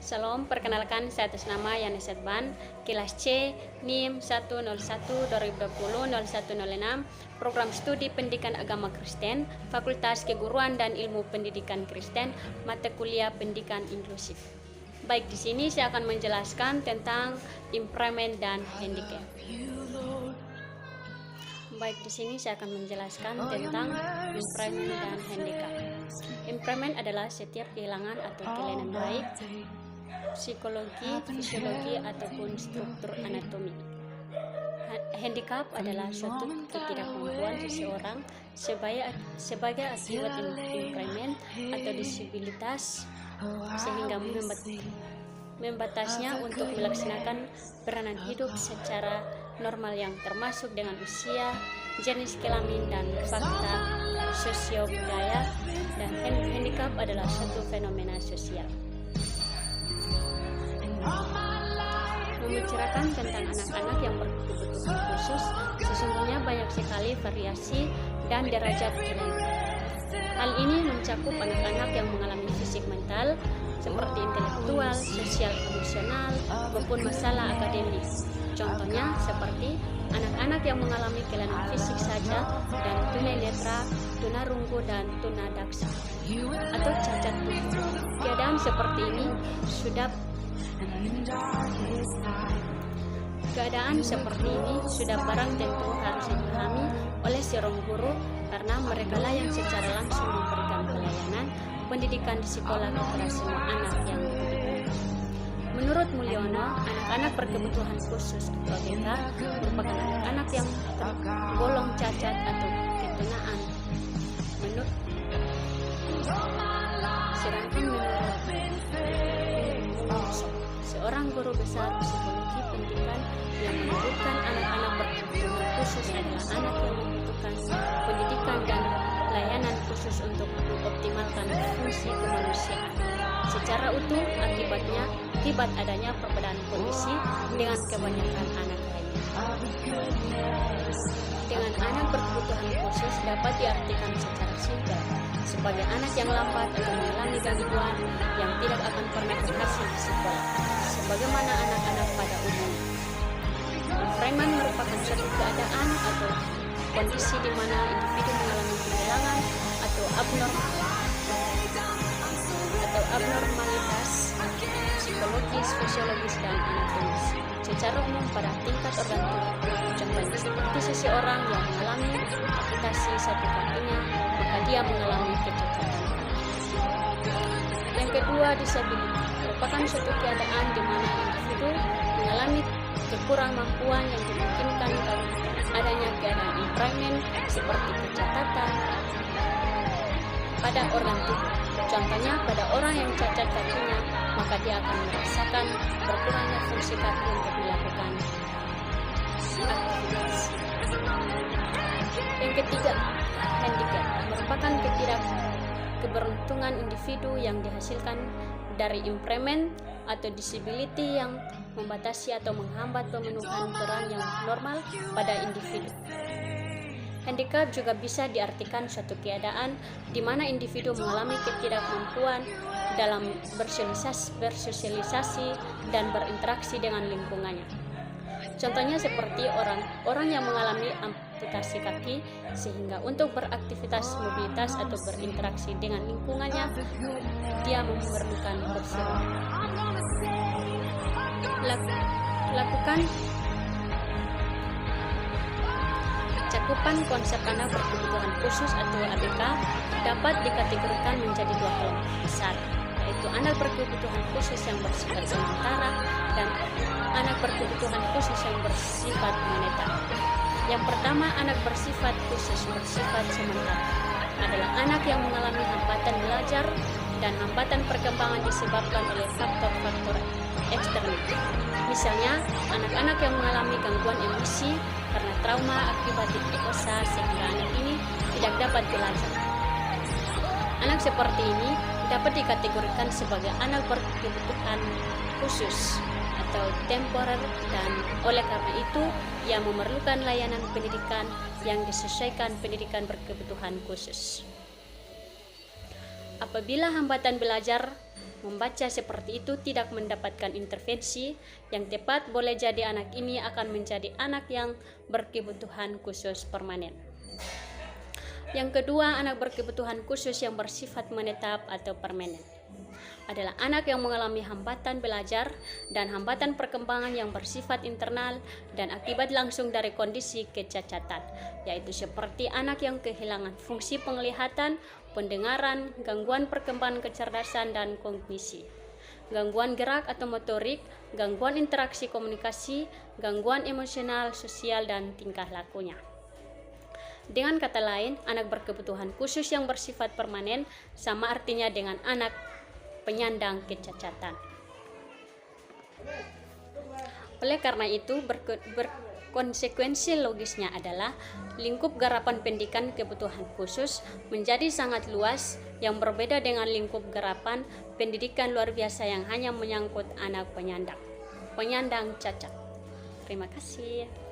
Salam, perkenalkan saya atas nama Yani Setban, kelas C, NIM 101-2020-0106, Program Studi Pendidikan Agama Kristen, Fakultas Keguruan dan Ilmu Pendidikan Kristen, mata kuliah Pendidikan Inklusif. Baik, di sini saya akan menjelaskan tentang impairment dan handicap. Impairment adalah setiap kehilangan atau kelainan baik psikologi, fisiologi, ataupun struktur anatomi. Handicap adalah suatu ketidakmampuan seseorang sebagai akibat impairment atau disabilitas sehingga membatasnya untuk melaksanakan peranan hidup secara normal yang termasuk dengan usia, jenis kelamin, dan fakta sosio-budaya. Dan handicap adalah suatu fenomena sosial. Membicarakan tentang anak-anak yang berkebutuhan khusus, sesungguhnya banyak sekali variasi dan derajat kelainan. Hal ini mencakup anak-anak yang mengalami fisik mental, seperti intelektual, sosial, emosional, maupun masalah akademis. Contohnya seperti anak-anak yang mengalami kelainan fisik saja dan tunanetra, tunarunggu, dan tunadaksa, atau cacat tubuh. Keadaan seperti ini sudah barang tentu harus dipahami oleh seorang guru karena merekalah yang secara langsung memberikan pelayanan pendidikan di sekolah kepada semua anak yang dididik. Menurut Mulyono, anak-anak berkebutuhan khusus atau ABK merupakan anak-anak yang tergolong cacat atau ketunaan. Sedangkan menurut seorang guru besar psikologi pendidikan yang menyebutkan anak-anak berkebutuhan khusus adalah anak yang membutuhkan pendidikan dan layanan khusus untuk mengoptimalkan fungsi kemanusiaan secara utuh akibat adanya perbedaan kondisi dengan kebanyakan anak lainnya. Dengan anak berkebutuhan khusus dapat diartikan secara simpel sebagai anak yang lambat atau mengalami gangguan yang tidak akan pernah berhasil di sekolah, sebagaimana anak-anak pada umumnya. Impairment merupakan suatu keadaan atau kondisi di mana individu mengalami kehilangan atau abnormalitas psikologis, fisiologis, dan anatomis secara umum pada tingkat organ tubuh. Contohnya seperti seseorang yang mengalami amputasi satu kakinya, maka dia mengalami kecacatan. Yang kedua, disabilitas merupakan suatu keadaan di mana individu mengalami kekurangmampuan yang dimungkinkan karena adanya keadaan impairment seperti kecacatan pada organ tubuh. Contohnya pada orang yang cacat kakinya, maka dia akan merasakan berkurangnya fungsi kaki untuk melakukan aktivitas. Yang ketiga, handicap merupakan keberuntungan individu yang dihasilkan dari impairment atau disability yang membatasi atau menghambat pemenuhan peran yang normal pada individu. Handicap juga bisa diartikan suatu keadaan di mana individu mengalami ketidakmampuan dalam bersosialisasi dan berinteraksi dengan lingkungannya. Contohnya seperti orang yang mengalami amputasi kaki sehingga untuk beraktivitas mobilitas atau berinteraksi dengan lingkungannya dia memerlukan kursi roda. Cakupan konsep anak berkebutuhan khusus atau ABK dapat dikategorikan menjadi dua kelompok besar, yaitu anak berkebutuhan khusus yang bersifat sementara dan anak berkebutuhan khusus yang bersifat moneter. Yang pertama, anak bersifat khusus bersifat sementara adalah anak yang mengalami hambatan belajar dan hambatan perkembangan disebabkan oleh faktor-faktor eksternal. Misalnya, anak-anak yang mengalami gangguan emosi karena trauma akibat diperkosa sehingga anak ini tidak dapat belajar. Anak seperti ini dapat dikategorikan sebagai anak berkebutuhan khusus atau temporer, dan oleh karena itu ia memerlukan layanan pendidikan yang disesuaikan pendidikan berkebutuhan khusus. Apabila hambatan belajar membaca seperti itu tidak mendapatkan intervensi yang tepat, boleh jadi anak ini akan menjadi anak yang berkebutuhan khusus permanen. Yang kedua, anak berkebutuhan khusus yang bersifat menetap atau permanen adalah anak yang mengalami hambatan belajar dan hambatan perkembangan yang bersifat internal dan akibat langsung dari kondisi kecacatan, yaitu seperti anak yang kehilangan fungsi penglihatan, pendengaran, gangguan perkembangan kecerdasan dan kognisi, gangguan gerak atau motorik, gangguan interaksi komunikasi, gangguan emosional, sosial, dan tingkah lakunya. Dengan kata lain, anak berkebutuhan khusus yang bersifat permanen sama artinya dengan anak penyandang kecacatan. Oleh karena itu, berkonsekuensi logisnya adalah lingkup garapan pendidikan kebutuhan khusus menjadi sangat luas, yang berbeda dengan lingkup garapan pendidikan luar biasa yang hanya menyangkut anak penyandang cacat. Terima kasih.